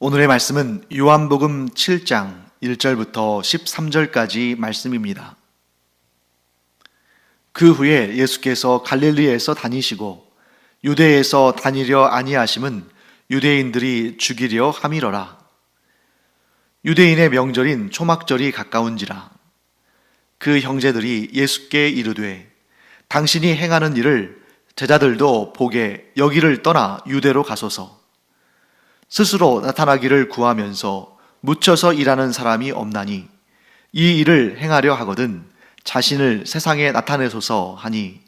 오늘의 말씀은 요한복음 7장 1절부터 13절까지 말씀입니다. 그 후에 예수께서 갈릴리에서 다니시고 유대에서 다니려 아니하심은 유대인들이 죽이려 함이러라. 유대인의 명절인 초막절이 가까운지라. 그 형제들이 예수께 이르되 당신이 행하는 일을 제자들도 보게 여기를 떠나 유대로 가소서. 스스로 나타나기를 구하면서 묻혀서 일하는 사람이 없나니 이 일을 행하려 하거든 자신을 세상에 나타내소서 하니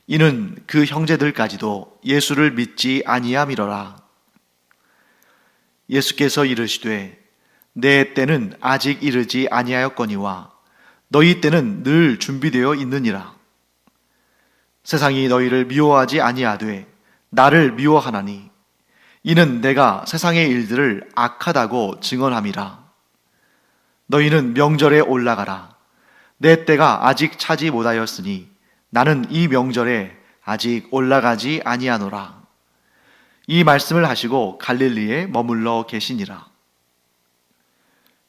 이는 그 형제들까지도 예수를 믿지 아니함이러라. 예수께서 이르시되 내 때는 아직 이르지 아니하였거니와 너희 때는 늘 준비되어 있느니라. 세상이 너희를 미워하지 아니하되 나를 미워하나니 이는 내가 세상의 일들을 악하다고 증언함이라. 너희는 명절에 올라가라. 내 때가 아직 차지 못하였으니 나는 이 명절에 아직 올라가지 아니하노라. 이 말씀을 하시고 갈릴리에 머물러 계시니라.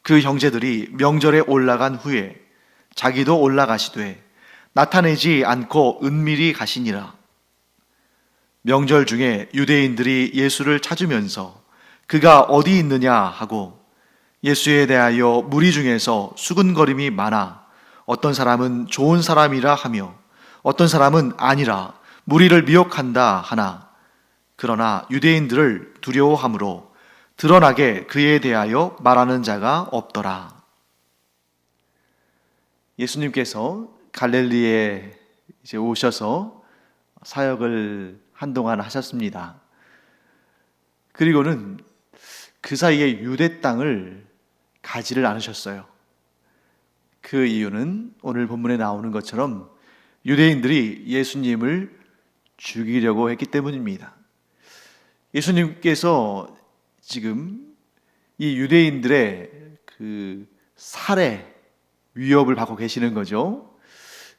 그 형제들이 명절에 올라간 후에 자기도 올라가시되 나타내지 않고 은밀히 가시니라. 명절 중에 유대인들이 예수를 찾으면서 그가 어디 있느냐 하고 예수에 대하여 무리 중에서 수군거림이 많아 어떤 사람은 좋은 사람이라 하며 어떤 사람은 아니라 무리를 미혹한다 하나 그러나 유대인들을 두려워함으로 드러나게 그에 대하여 말하는 자가 없더라. 예수님께서 갈릴리에 이제 오셔서 사역을 한동안 하셨습니다. 그리고는 그 사이에 유대 땅을 가지를 않으셨어요. 그 이유는 오늘 본문에 나오는 것처럼 유대인들이 예수님을 죽이려고 했기 때문입니다. 예수님께서 지금 이 유대인들의 그 살해 위협을 받고 계시는 거죠.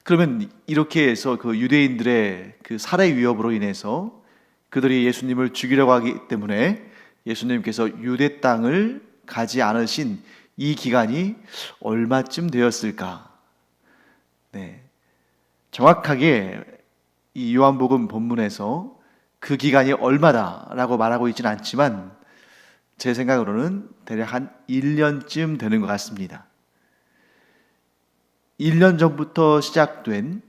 그러면 이렇게 해서 그 유대인들의 그 살해 위협으로 인해서 그들이 예수님을 죽이려고 하기 때문에 예수님께서 유대 땅을 가지 않으신 이 기간이 얼마쯤 되었을까? 네. 정확하게 이 요한복음 본문에서 그 기간이 얼마다라고 말하고 있지는 않지만 제 생각으로는 대략 한 1년쯤 되는 것 같습니다. 1년 전부터 시작된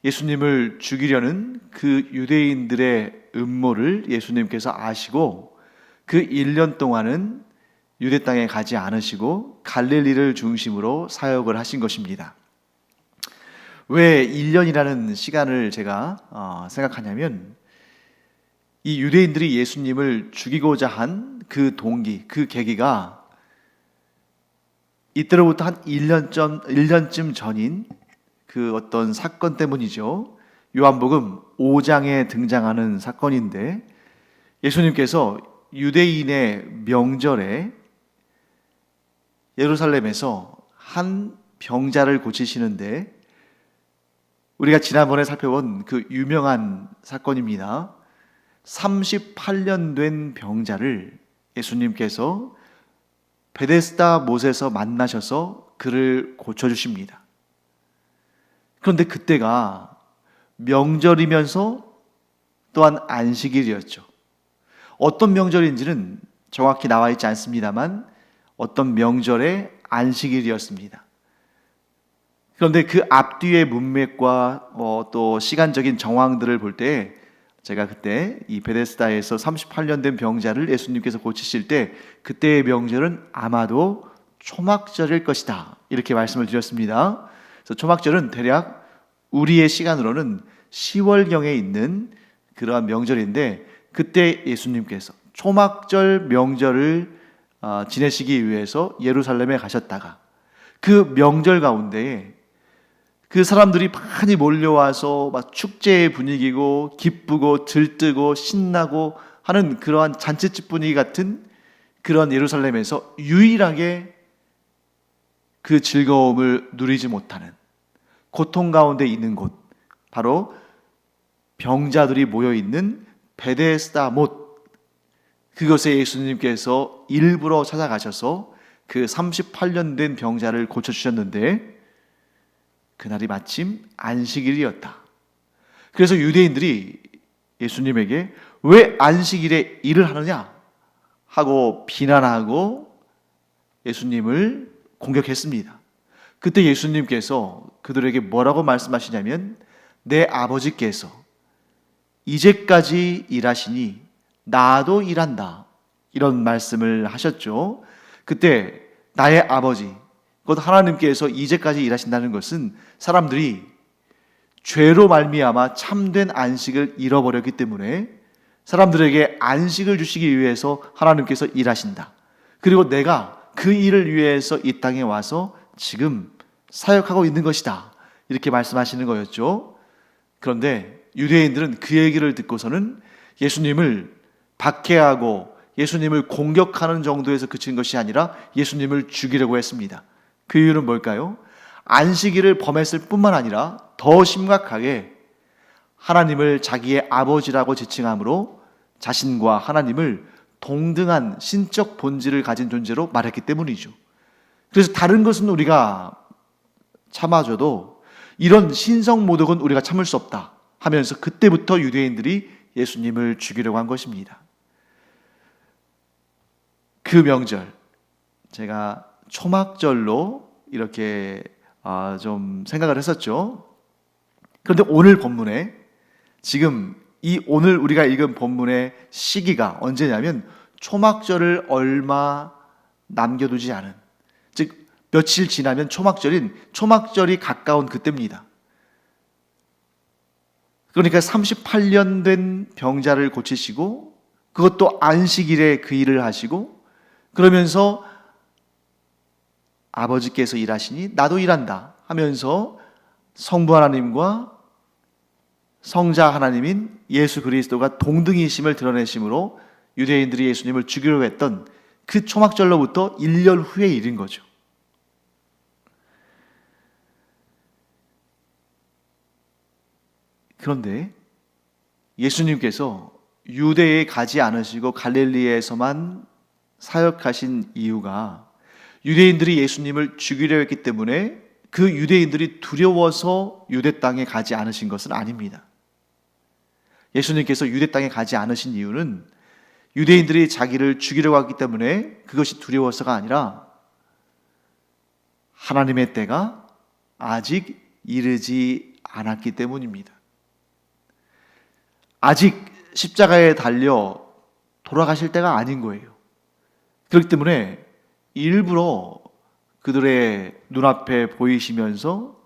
예수님을 죽이려는 그 유대인들의 음모를 예수님께서 아시고 그 1년 동안은 유대 땅에 가지 않으시고 갈릴리를 중심으로 사역을 하신 것입니다. 왜 1년이라는 시간을 제가 생각하냐면 이 유대인들이 예수님을 죽이고자 한 그 동기, 그 계기가 이때로부터 한 1년쯤 전인 그 어떤 사건 때문이죠. 요한복음 5장에 등장하는 사건인데 예수님께서 유대인의 명절에 예루살렘에서 한 병자를 고치시는데 우리가 지난번에 살펴본 그 유명한 사건입니다. 38년 된 병자를 예수님께서 베데스다 못에서 만나셔서 그를 고쳐주십니다. 그런데 그때가 명절이면서 또한 안식일이었죠. 어떤 명절인지는 정확히 나와 있지 않습니다만 어떤 명절의 안식일이었습니다. 그런데 그 앞뒤의 문맥과 또 시간적인 정황들을 볼 때 제가 그때 이 베데스다에서 38년 된 병자를 예수님께서 고치실 때 그때의 명절은 아마도 초막절일 것이다 이렇게 말씀을 드렸습니다. 그래서 초막절은 대략 우리의 시간으로는 10월경에 있는 그러한 명절인데 그때 예수님께서 초막절 명절을 지내시기 위해서 예루살렘에 가셨다가 그 명절 가운데에 그 사람들이 많이 몰려와서 막 축제의 분위기고 기쁘고 들뜨고 신나고 하는 그러한 잔치집 분위기 같은 그런 예루살렘에서 유일하게 그 즐거움을 누리지 못하는 고통 가운데 있는 곳, 바로 병자들이 모여 있는 베데스다 못, 그것에 예수님께서 일부러 찾아가셔서 그 38년 된 병자를 고쳐주셨는데 그날이 마침 안식일이었다. 그래서 유대인들이 예수님에게 왜 안식일에 일을 하느냐 하고 비난하고 예수님을 공격했습니다. 그때 예수님께서 그들에게 뭐라고 말씀하시냐면 내 아버지께서 이제까지 일하시니 나도 일한다, 이런 말씀을 하셨죠. 그때 나의 아버지, 곧 하나님께서 이제까지 일하신다는 것은 사람들이 죄로 말미암아 참된 안식을 잃어버렸기 때문에 사람들에게 안식을 주시기 위해서 하나님께서 일하신다. 그리고 내가 그 일을 위해서 이 땅에 와서 지금 사역하고 있는 것이다, 이렇게 말씀하시는 거였죠. 그런데 유대인들은 그 얘기를 듣고서는 예수님을 박해하고 예수님을 공격하는 정도에서 그친 것이 아니라 예수님을 죽이려고 했습니다. 그 이유는 뭘까요? 안식일을 범했을 뿐만 아니라 더 심각하게 하나님을 자기의 아버지라고 지칭함으로 자신과 하나님을 동등한 신적 본질을 가진 존재로 말했기 때문이죠. 그래서 다른 것은 우리가 참아줘도 이런 신성모독은 우리가 참을 수 없다 하면서 그때부터 유대인들이 예수님을 죽이려고 한 것입니다. 그 명절, 제가 초막절로 이렇게 좀 생각을 했었죠. 그런데 오늘 본문에 지금 이 오늘 우리가 읽은 본문의 시기가 언제냐면 초막절을 얼마 남겨두지 않은, 즉 며칠 지나면 초막절이 가까운 그때입니다. 그러니까 38년 된 병자를 고치시고 그것도 안식일에 그 일을 하시고 그러면서 아버지께서 일하시니 나도 일한다 하면서 성부 하나님과 성자 하나님인 예수 그리스도가 동등이심을 드러내심으로 유대인들이 예수님을 죽이려고 했던 그 초막절로부터 1년 후의 일인 거죠. 그런데 예수님께서 유대에 가지 않으시고 갈릴리에서만 사역하신 이유가 유대인들이 예수님을 죽이려 했기 때문에 그 유대인들이 두려워서 유대 땅에 가지 않으신 것은 아닙니다. 예수님께서 유대 땅에 가지 않으신 이유는 유대인들이 자기를 죽이려고 하기 때문에 그것이 두려워서가 아니라 하나님의 때가 아직 이르지 않았기 때문입니다. 아직 십자가에 달려 돌아가실 때가 아닌 거예요. 그렇기 때문에 일부러 그들의 눈앞에 보이시면서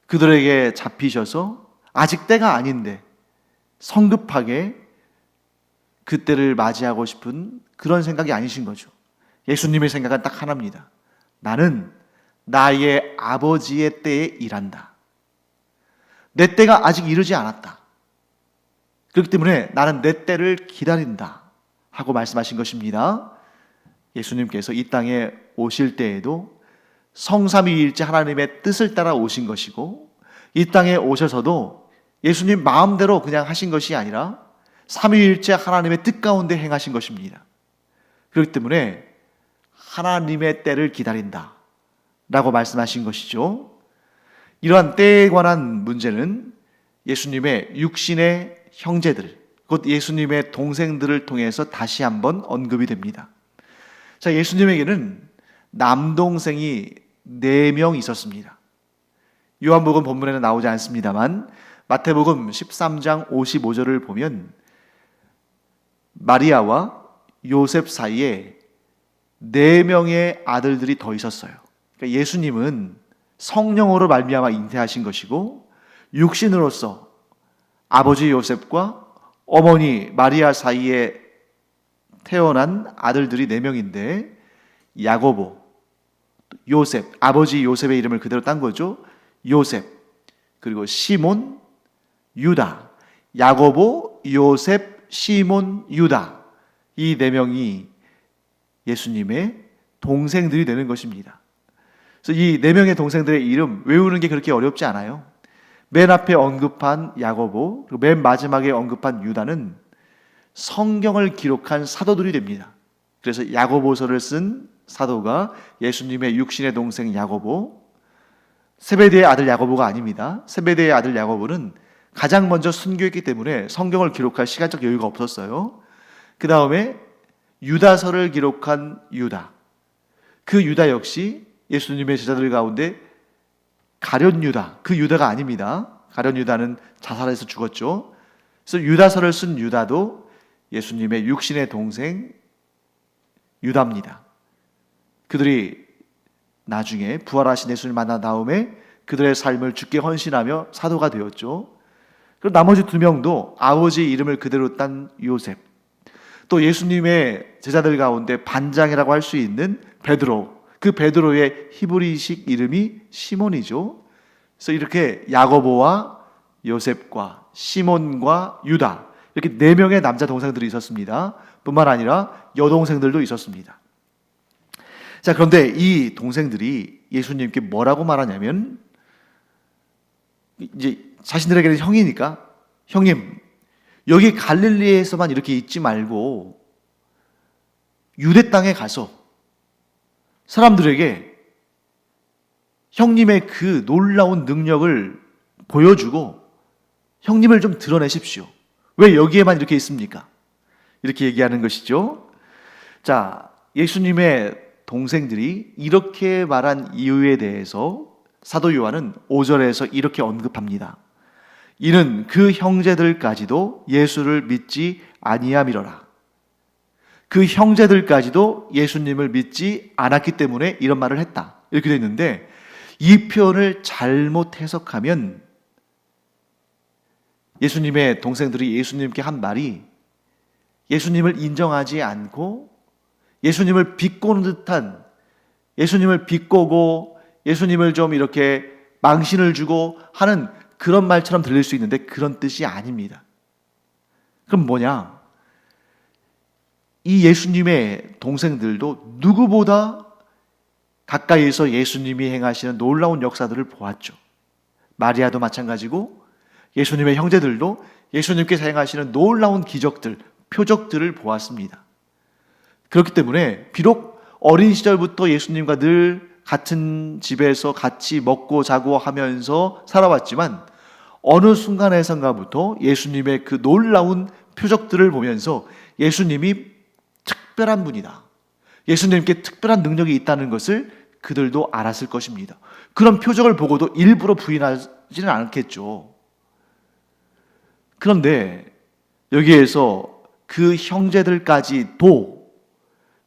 그들에게 잡히셔서 아직 때가 아닌데 성급하게 그때를 맞이하고 싶은 그런 생각이 아니신 거죠. 예수님의 생각은 딱 하나입니다. 나는 나의 아버지의 때에 일한다. 내 때가 아직 이르지 않았다. 그렇기 때문에 나는 내 때를 기다린다 하고 말씀하신 것입니다. 예수님께서 이 땅에 오실 때에도 성삼위일체 하나님의 뜻을 따라 오신 것이고 이 땅에 오셔서도 예수님 마음대로 그냥 하신 것이 아니라 삼위일체 하나님의 뜻 가운데 행하신 것입니다. 그렇기 때문에 하나님의 때를 기다린다 라고 말씀하신 것이죠. 이러한 때에 관한 문제는 예수님의 육신의 형제들, 곧 예수님의 동생들을 통해서 다시 한번 언급이 됩니다. 자, 예수님에게는 남동생이 4명 있었습니다. 요한복음 본문에는 나오지 않습니다만 마태복음 13장 55절을 보면 마리아와 요셉 사이에 4명의 아들들이 더 있었어요. 그러니까 예수님은 성령으로 말미암아 잉태하신 것이고 육신으로서 아버지 요셉과 어머니 마리아 사이에 태어난 아들들이 4명인데 야고보, 요셉, 아버지 요셉의 이름을 그대로 딴 거죠. 요셉, 그리고 시몬, 유다. 야고보, 요셉, 시몬, 유다. 이 4명이 예수님의 동생들이 되는 것입니다. 그래서 이 4명의 동생들의 이름 외우는 게 그렇게 어렵지 않아요. 맨 앞에 언급한 야고보, 그리고 맨 마지막에 언급한 유다는 성경을 기록한 사도들이 됩니다. 그래서 야고보서를 쓴 사도가 예수님의 육신의 동생 야고보, 세베대의 아들 야고보가 아닙니다. 세베대의 아들 야고보는 가장 먼저 순교했기 때문에 성경을 기록할 시간적 여유가 없었어요. 그 다음에 유다서를 기록한 유다, 그 유다 역시 예수님의 제자들 가운데 가룟 유다, 그 유다가 아닙니다. 가룟 유다는 자살해서 죽었죠. 그래서 유다서를 쓴 유다도 예수님의 육신의 동생 유다입니다. 그들이 나중에 부활하신 예수님을 만난 다음에 그들의 삶을 주께 헌신하며 사도가 되었죠. 그리고 나머지 두 명도 아버지 이름을 그대로 딴 요셉, 또 예수님의 제자들 가운데 반장이라고 할 수 있는 베드로, 그 베드로의 히브리식 이름이 시몬이죠. 그래서 이렇게 야고보와 요셉과 시몬과 유다, 이렇게 네 명의 남자 동생들이 있었습니다. 뿐만 아니라 여동생들도 있었습니다. 자, 그런데 이 동생들이 예수님께 뭐라고 말하냐면, 이제 자신들에게는 형이니까, 형님, 여기 갈릴리에서만 이렇게 있지 말고 유대 땅에 가서 사람들에게 형님의 그 놀라운 능력을 보여주고 형님을 좀 드러내십시오. 왜 여기에만 이렇게 있습니까? 이렇게 얘기하는 것이죠. 자, 예수님의 동생들이 이렇게 말한 이유에 대해서 사도 요한은 5절에서 이렇게 언급합니다. 이는 그 형제들까지도 예수를 믿지 아니함이로라. 그 형제들까지도 예수님을 믿지 않았기 때문에 이런 말을 했다, 이렇게 되어 있는데, 이 표현을 잘못 해석하면 예수님의 동생들이 예수님께 한 말이 예수님을 인정하지 않고 예수님을 비꼬는 듯한, 예수님을 비꼬고 예수님을 좀 이렇게 망신을 주고 하는 그런 말처럼 들릴 수 있는데 그런 뜻이 아닙니다. 그럼 뭐냐? 이 예수님의 동생들도 누구보다 가까이에서 예수님이 행하시는 놀라운 역사들을 보았죠. 마리아도 마찬가지고 예수님의 형제들도 예수님께서 행하시는 놀라운 기적들, 표적들을 보았습니다. 그렇기 때문에 비록 어린 시절부터 예수님과 늘 같은 집에서 같이 먹고 자고 하면서 살아왔지만 어느 순간에선가부터 예수님의 그 놀라운 표적들을 보면서 예수님이 특별한 분이다, 예수님께 특별한 능력이 있다는 것을 그들도 알았을 것입니다. 그런 표적을 보고도 일부러 부인하지는 않겠죠. 그런데 여기에서 그 형제들까지도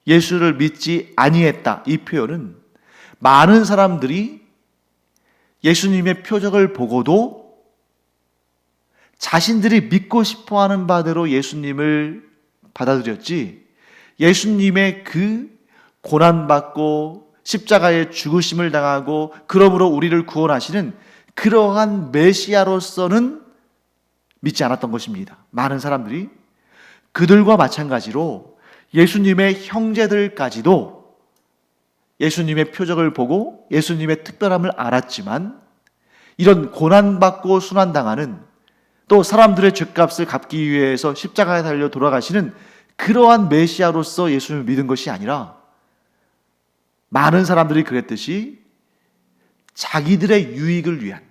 예수를 믿지 아니했다, 이 표현은 많은 사람들이 예수님의 표적을 보고도 자신들이 믿고 싶어하는 바대로 예수님을 받아들였지, 예수님의 그 고난받고 십자가에 죽으심을 당하고 그러므로 우리를 구원하시는 그러한 메시아로서는 믿지 않았던 것입니다. 많은 사람들이 그들과 마찬가지로 예수님의 형제들까지도 예수님의 표적을 보고 예수님의 특별함을 알았지만, 이런 고난받고 순환당하는, 또 사람들의 죗값을 갚기 위해서 십자가에 달려 돌아가시는 그러한 메시아로서 예수님을 믿은 것이 아니라, 많은 사람들이 그랬듯이 자기들의 유익을 위한,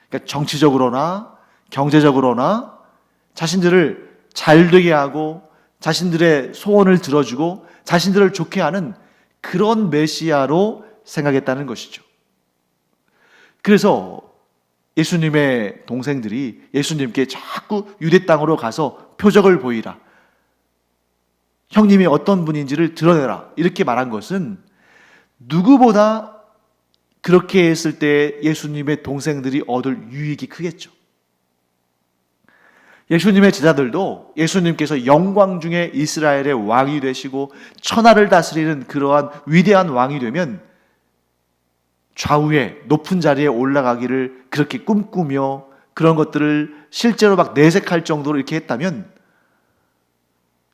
그러니까 정치적으로나 경제적으로나 자신들을 잘되게 하고 자신들의 소원을 들어주고 자신들을 좋게 하는 그런 메시아로 생각했다는 것이죠. 그래서 예수님의 동생들이 예수님께 자꾸 유대 땅으로 가서 표적을 보이라, 형님이 어떤 분인지를 드러내라, 이렇게 말한 것은 누구보다 그렇게 했을 때 예수님의 동생들이 얻을 유익이 크겠죠. 예수님의 제자들도 예수님께서 영광 중에 이스라엘의 왕이 되시고 천하를 다스리는 그러한 위대한 왕이 되면 좌우에 높은 자리에 올라가기를 그렇게 꿈꾸며 그런 것들을 실제로 막 내색할 정도로 이렇게 했다면,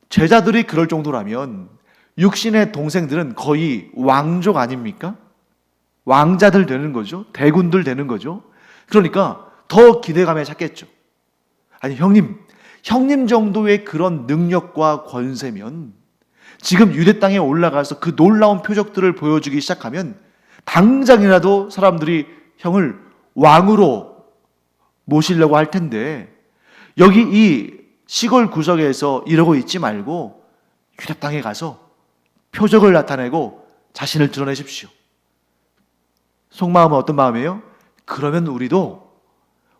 제자들이 그럴 정도라면 육신의 동생들은 거의 왕족 아닙니까? 왕자들 되는 거죠. 대군들 되는 거죠. 그러니까 더 기대감에 찼겠죠. 아니, 형님, 형님 정도의 그런 능력과 권세면 지금 유대 땅에 올라가서 그 놀라운 표적들을 보여주기 시작하면 당장이라도 사람들이 형을 왕으로 모시려고 할 텐데, 여기 이 시골 구석에서 이러고 있지 말고 유대 땅에 가서 표적을 나타내고 자신을 드러내십시오. 속마음은 어떤 마음이에요? 그러면 우리도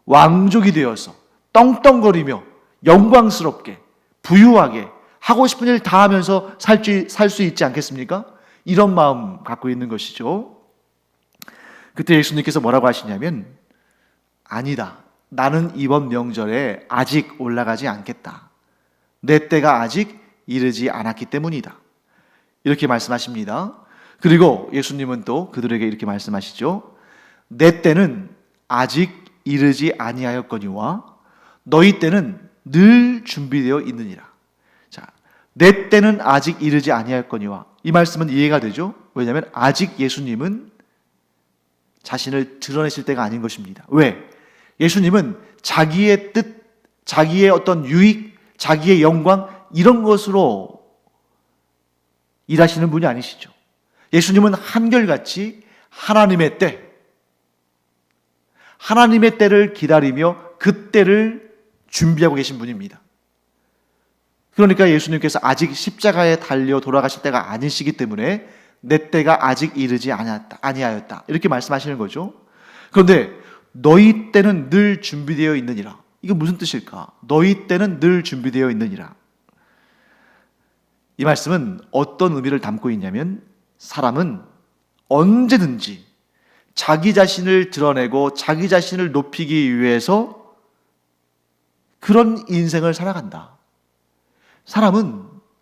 왕족이 되어서 떵떵거리며 영광스럽게 부유하게 하고 싶은 일 다 하면서 살 수 있지 않겠습니까? 이런 마음 갖고 있는 것이죠. 그때 예수님께서 뭐라고 하시냐면, 아니다, 나는 이번 명절에 아직 올라가지 않겠다. 내 때가 아직 이르지 않았기 때문이다. 이렇게 말씀하십니다. 그리고 예수님은 또 그들에게 이렇게 말씀하시죠. 내 때는 아직 이르지 아니하였거니와 너희 때는 늘 준비되어 있느니라. 자, 내 때는 아직 이르지 아니하였거니와, 이 말씀은 이해가 되죠? 왜냐하면 아직 예수님은 자신을 드러내실 때가 아닌 것입니다. 왜? 예수님은 자기의 뜻, 자기의 어떤 유익, 자기의 영광, 이런 것으로 일하시는 분이 아니시죠. 예수님은 한결같이 하나님의 때, 하나님의 때를 기다리며 그 때를 준비하고 계신 분입니다. 그러니까 예수님께서 아직 십자가에 달려 돌아가실 때가 아니시기 때문에 내 때가 아직 이르지 아니하였다, 이렇게 말씀하시는 거죠. 그런데 너희 때는 늘 준비되어 있느니라, 이거 무슨 뜻일까? 너희 때는 늘 준비되어 있느니라. 이 말씀은 어떤 의미를 담고 있냐면, 사람은 언제든지 자기 자신을 드러내고 자기 자신을 높이기 위해서 그런 인생을 살아간다.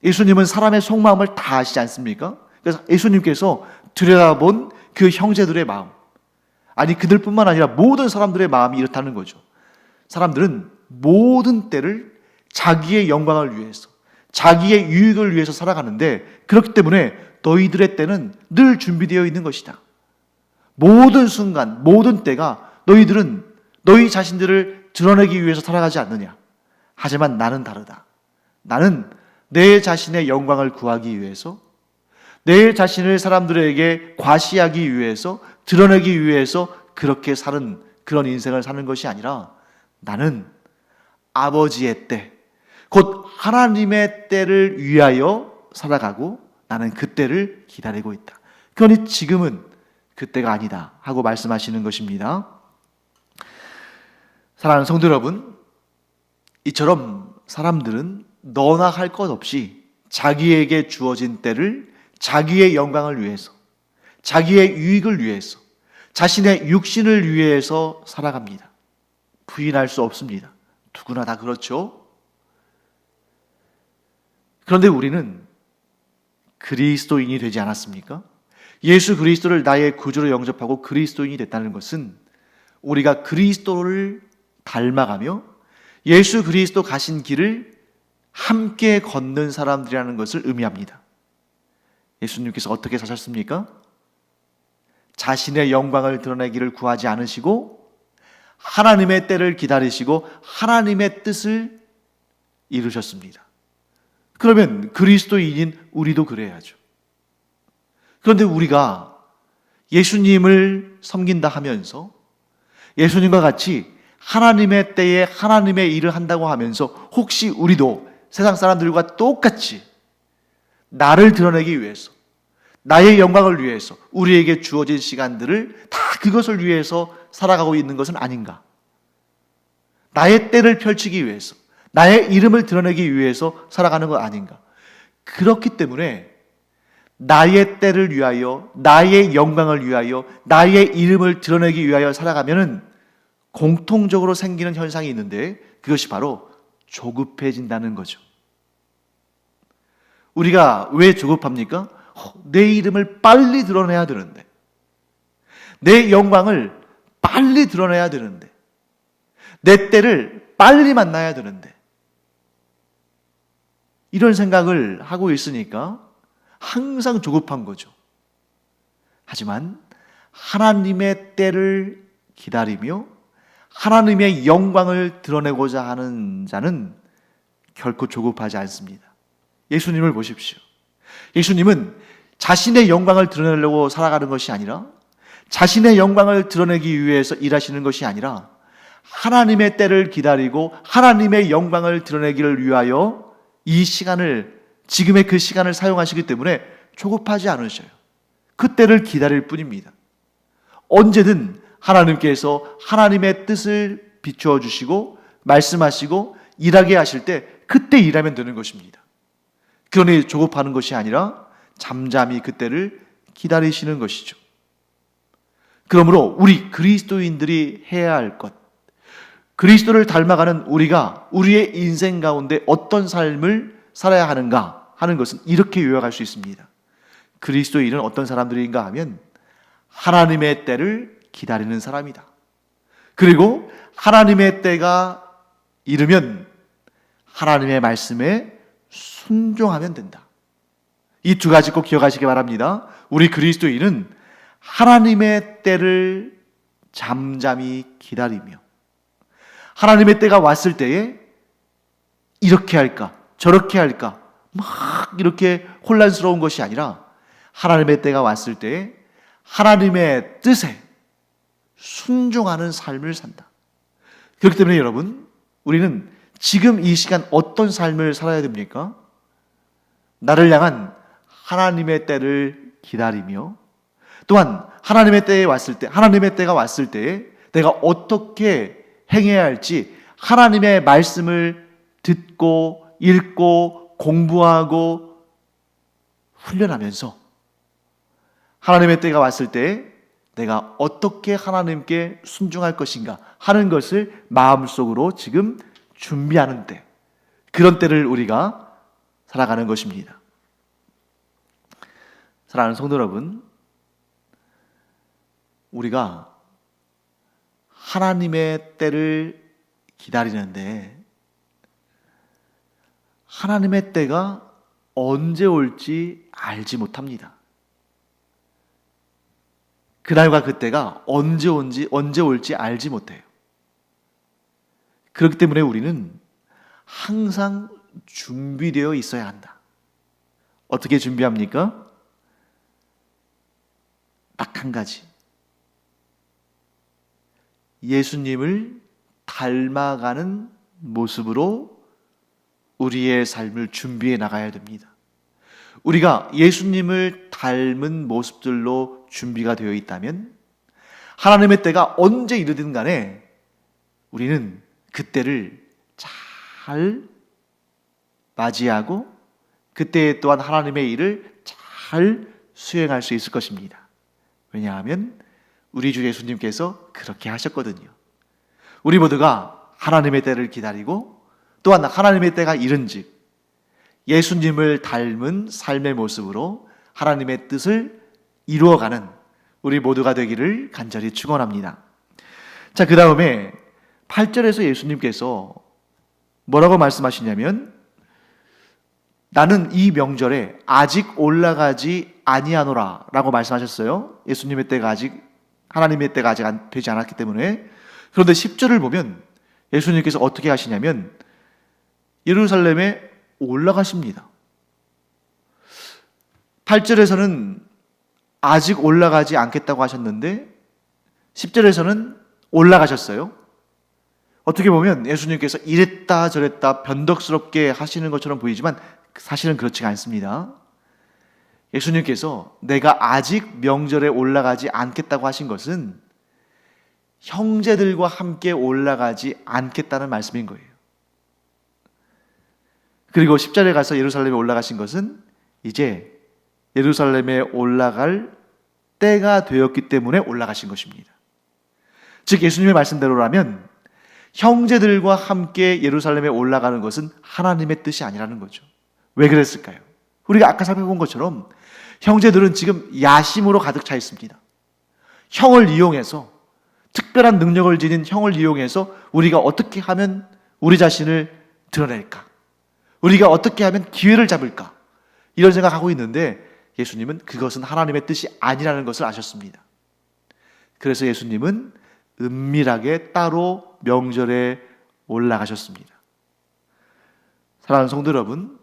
예수님은 사람의 속마음을 다 아시지 않습니까? 그래서 예수님께서 들여다본 그 형제들의 마음, 아니 그들뿐만 아니라 모든 사람들의 마음이 이렇다는 거죠. 사람들은 모든 때를 자기의 영광을 위해서, 자기의 유익을 위해서 살아가는데, 그렇기 때문에 너희들의 때는 늘 준비되어 있는 것이다. 모든 순간, 모든 때가 너희들은 너희 자신들을 드러내기 위해서 살아가지 않느냐. 하지만 나는 다르다. 나는 내 자신의 영광을 구하기 위해서, 내 자신을 사람들에게 과시하기 위해서, 드러내기 위해서 그렇게 사는 그런 인생을 사는 것이 아니라, 나는 아버지의 때, 곧 하나님의 때를 위하여 살아가고 나는 그 때를 기다리고 있다. 그러니 지금은 그 때가 아니다 하고 말씀하시는 것입니다. 사랑하는 성도 여러분, 이처럼 사람들은 너나 할 것 없이 자기에게 주어진 때를 자기의 영광을 위해서, 자기의 유익을 위해서, 자신의 육신을 위해서 살아갑니다. 부인할 수 없습니다. 누구나 다 그렇죠. 그런데 우리는 그리스도인이 되지 않았습니까? 예수 그리스도를 나의 구주로 영접하고 그리스도인이 됐다는 것은 우리가 그리스도를 닮아가며 예수 그리스도 가신 길을 함께 걷는 사람들이라는 것을 의미합니다. 예수님께서 어떻게 사셨습니까? 자신의 영광을 드러내기를 구하지 않으시고 하나님의 때를 기다리시고 하나님의 뜻을 이루셨습니다. 그러면 그리스도인인 우리도 그래야죠. 그런데 우리가 예수님을 섬긴다 하면서 예수님과 같이 하나님의 때에 하나님의 일을 한다고 하면서 혹시 우리도 세상 사람들과 똑같이 나를 드러내기 위해서, 나의 영광을 위해서 우리에게 주어진 시간들을 다 그것을 위해서 살아가고 있는 것은 아닌가? 나의 때를 펼치기 위해서, 나의 이름을 드러내기 위해서 살아가는 것 아닌가? 그렇기 때문에 나의 때를 위하여, 나의 영광을 위하여, 나의 이름을 드러내기 위하여 살아가면은 공통적으로 생기는 현상이 있는데, 그것이 바로 조급해진다는 거죠. 우리가 왜 조급합니까? 내 이름을 빨리 드러내야 되는데, 내 영광을 빨리 드러내야 되는데, 내 때를 빨리 만나야 되는데, 이런 생각을 하고 있으니까 항상 조급한 거죠. 하지만 하나님의 때를 기다리며 하나님의 영광을 드러내고자 하는 자는 결코 조급하지 않습니다. 예수님을 보십시오. 예수님은 자신의 영광을 드러내려고 살아가는 것이 아니라, 자신의 영광을 드러내기 위해서 일하시는 것이 아니라, 하나님의 때를 기다리고 하나님의 영광을 드러내기를 위하여 이 시간을, 지금의 그 시간을 사용하시기 때문에 조급하지 않으셔요. 그 때를 기다릴 뿐입니다. 언제든 하나님께서 하나님의 뜻을 비추어 주시고 말씀하시고 일하게 하실 때 그때 일하면 되는 것입니다. 그러니 조급하는 것이 아니라 잠잠히 그때를 기다리시는 것이죠. 그러므로 우리 그리스도인들이 해야 할 것, 그리스도를 닮아가는 우리가 우리의 인생 가운데 어떤 삶을 살아야 하는가 하는 것은 이렇게 요약할 수 있습니다. 그리스도인은 어떤 사람들인가 하면 하나님의 때를 기다리는 사람이다. 그리고 하나님의 때가 이르면 하나님의 말씀에 순종하면 된다. 이 두 가지 꼭 기억하시기 바랍니다. 우리 그리스도인은 하나님의 때를 잠잠히 기다리며 하나님의 때가 왔을 때에 이렇게 할까 저렇게 할까 막 이렇게 혼란스러운 것이 아니라 하나님의 때가 왔을 때에 하나님의 뜻에 순종하는 삶을 산다. 그렇기 때문에 여러분, 우리는 지금 이 시간 어떤 삶을 살아야 됩니까? 나를 향한 하나님의 때를 기다리며 또한 하나님의 때에 왔을 때, 하나님의 때가 왔을 때에 내가 어떻게 행해야 할지 하나님의 말씀을 듣고 읽고 공부하고 훈련하면서 하나님의 때가 왔을 때에 내가 어떻게 하나님께 순종할 것인가 하는 것을 마음속으로 지금 준비하는 때, 그런 때를 우리가 살아가는 것입니다. 사랑하는 성도 여러분, 우리가 하나님의 때를 기다리는데 하나님의 때가 언제 올지 알지 못합니다. 그날과 그때가 언제 올지 알지 못해요. 그렇기 때문에 우리는 항상 준비되어 있어야 한다. 어떻게 준비합니까? 딱 한 가지. 예수님을 닮아가는 모습으로 우리의 삶을 준비해 나가야 됩니다. 우리가 예수님을 닮은 모습들로 준비가 되어 있다면 하나님의 때가 언제 이르든 간에 우리는 그때를 잘 맞이하고 그때에 또한 하나님의 일을 잘 수행할 수 있을 것입니다. 왜냐하면 우리 주 예수님께서 그렇게 하셨거든요. 우리 모두가 하나님의 때를 기다리고 또한 하나님의 때가 이른즉 예수님을 닮은 삶의 모습으로 하나님의 뜻을 이루어가는 우리 모두가 되기를 간절히 축원합니다. 자, 그 다음에 8절에서 예수님께서 뭐라고 말씀하시냐면 나는 이 명절에 아직 올라가지 아니하노라 라고 말씀하셨어요. 예수님의 때가 아직, 하나님의 때가 아직 되지 않았기 때문에. 그런데 10절을 보면 예수님께서 어떻게 하시냐면 예루살렘에 올라가십니다. 8절에서는 아직 올라가지 않겠다고 하셨는데 10절에서는 올라가셨어요. 어떻게 보면 예수님께서 이랬다 저랬다 변덕스럽게 하시는 것처럼 보이지만 사실은 그렇지가 않습니다. 예수님께서 내가 아직 명절에 올라가지 않겠다고 하신 것은 형제들과 함께 올라가지 않겠다는 말씀인 거예요. 그리고 10절에 가서 예루살렘에 올라가신 것은 이제 예루살렘에 올라갈 때가 되었기 때문에 올라가신 것입니다. 즉 예수님의 말씀대로라면 형제들과 함께 예루살렘에 올라가는 것은 하나님의 뜻이 아니라는 거죠. 왜 그랬을까요? 우리가 아까 살펴본 것처럼 형제들은 지금 야심으로 가득 차 있습니다. 형을 이용해서, 특별한 능력을 지닌 형을 이용해서 우리가 어떻게 하면 우리 자신을 드러낼까? 우리가 어떻게 하면 기회를 잡을까? 이런 생각하고 있는데 예수님은 그것은 하나님의 뜻이 아니라는 것을 아셨습니다. 그래서 예수님은 은밀하게 따로 명절에 올라가셨습니다. 사랑하는 성도 여러분,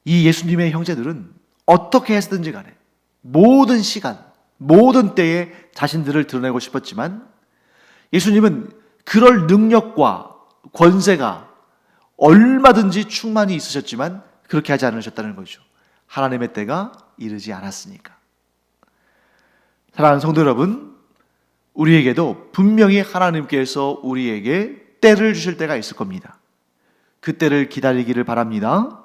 이 예수님의 형제들은 어떻게 했든지 간에 모든 시간, 모든 때에 자신들을 드러내고 싶었지만 예수님은 그럴 능력과 권세가 얼마든지 충만히 있으셨지만 그렇게 하지 않으셨다는 거죠. 하나님의 때가 이르지 않았으니까. 사랑하는 성도 여러분, 우리에게도 분명히 하나님께서 우리에게 때를 주실 때가 있을 겁니다. 그 때를 기다리기를 바랍니다.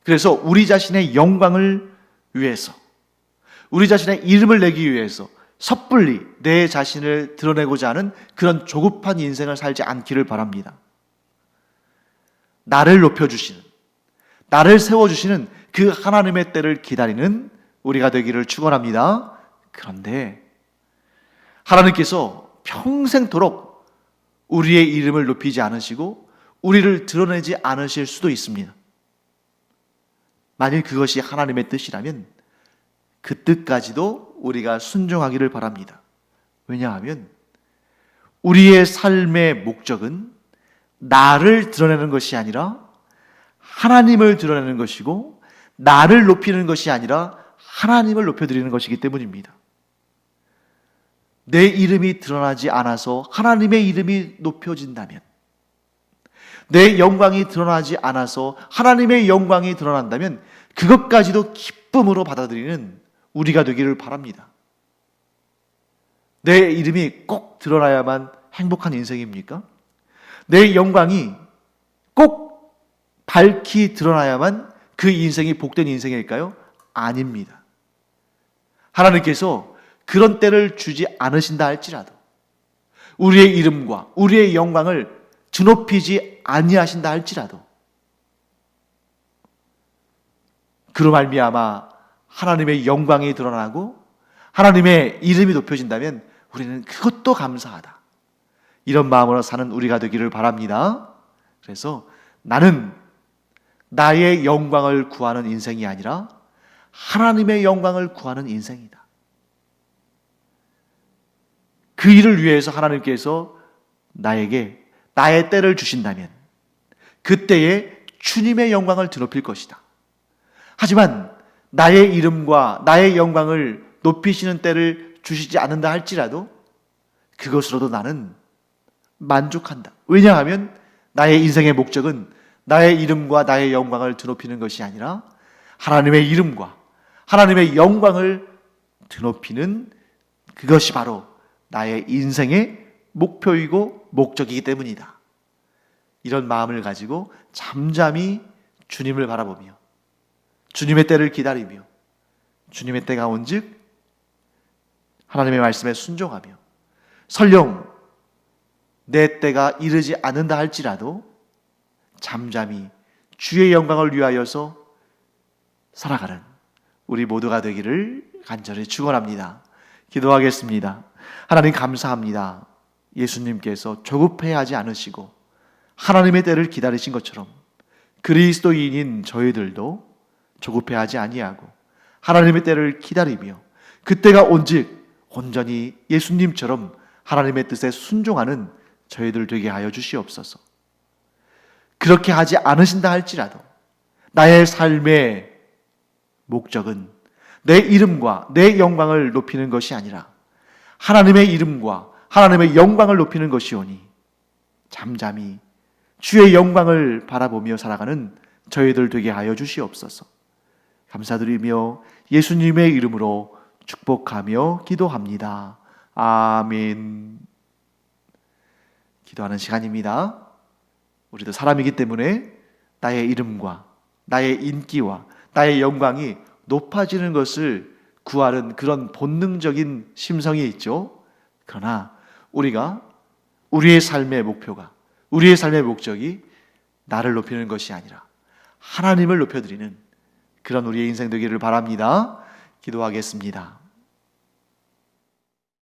그래서 우리 자신의 영광을 위해서, 우리 자신의 이름을 내기 위해서 섣불리 내 자신을 드러내고자 하는 그런 조급한 인생을 살지 않기를 바랍니다. 나를 높여주시는, 나를 세워주시는 그 하나님의 때를 기다리는 우리가 되기를 축원합니다. 그런데 하나님께서 평생토록 우리의 이름을 높이지 않으시고 우리를 드러내지 않으실 수도 있습니다. 만일 그것이 하나님의 뜻이라면 그 뜻까지도 우리가 순종하기를 바랍니다. 왜냐하면 우리의 삶의 목적은 나를 드러내는 것이 아니라 하나님을 드러내는 것이고, 나를 높이는 것이 아니라 하나님을 높여드리는 것이기 때문입니다. 내 이름이 드러나지 않아서 하나님의 이름이 높여진다면, 내 영광이 드러나지 않아서 하나님의 영광이 드러난다면 그것까지도 기쁨으로 받아들이는 우리가 되기를 바랍니다. 내 이름이 꼭 드러나야만 행복한 인생입니까? 내 영광이 꼭 밝히 드러나야만 그 인생이 복된 인생일까요? 아닙니다. 하나님께서 그런 때를 주지 않으신다 할지라도 우리의 이름과 우리의 영광을 드높이지 아니하신다 할지라도 그로 말미암아 하나님의 영광이 드러나고 하나님의 이름이 높여진다면 우리는 그것도 감사하다, 이런 마음으로 사는 우리가 되기를 바랍니다. 그래서 나는 나의 영광을 구하는 인생이 아니라 하나님의 영광을 구하는 인생이다. 그 일을 위해서 하나님께서 나에게 나의 때를 주신다면 그때에 주님의 영광을 드높일 것이다. 하지만 나의 이름과 나의 영광을 높이시는 때를 주시지 않는다 할지라도 그것으로도 나는 만족한다. 왜냐하면 나의 인생의 목적은 나의 이름과 나의 영광을 드높이는 것이 아니라 하나님의 이름과 하나님의 영광을 드높이는 그것이 바로 나의 인생의 목표이고 목적이기 때문이다. 이런 마음을 가지고 잠잠히 주님을 바라보며 주님의 때를 기다리며 주님의 때가 온즉 하나님의 말씀에 순종하며 설령 내 때가 이르지 않는다 할지라도 잠잠히 주의 영광을 위하여서 살아가는 우리 모두가 되기를 간절히 축원합니다. 기도하겠습니다. 하나님 감사합니다. 예수님께서 조급해하지 않으시고 하나님의 때를 기다리신 것처럼 그리스도인인 저희들도 조급해하지 아니하고 하나님의 때를 기다리며 그때가 온즉 온전히 예수님처럼 하나님의 뜻에 순종하는 저희들 되게 하여 주시옵소서. 그렇게 하지 않으신다 할지라도 나의 삶의 목적은 내 이름과 내 영광을 높이는 것이 아니라 하나님의 이름과 하나님의 영광을 높이는 것이오니 잠잠히 주의 영광을 바라보며 살아가는 저희들 되게 하여 주시옵소서. 감사드리며 예수님의 이름으로 축복하며 기도합니다. 아멘. 기도하는 시간입니다. 우리도 사람이기 때문에 나의 이름과 나의 인기와 나의 영광이 높아지는 것을 구하는 그런 본능적인 심성이 있죠. 그러나 우리가 우리의 삶의 목표가, 우리의 삶의 목적이 나를 높이는 것이 아니라 하나님을 높여드리는 그런 우리의 인생 되기를 바랍니다. 기도하겠습니다.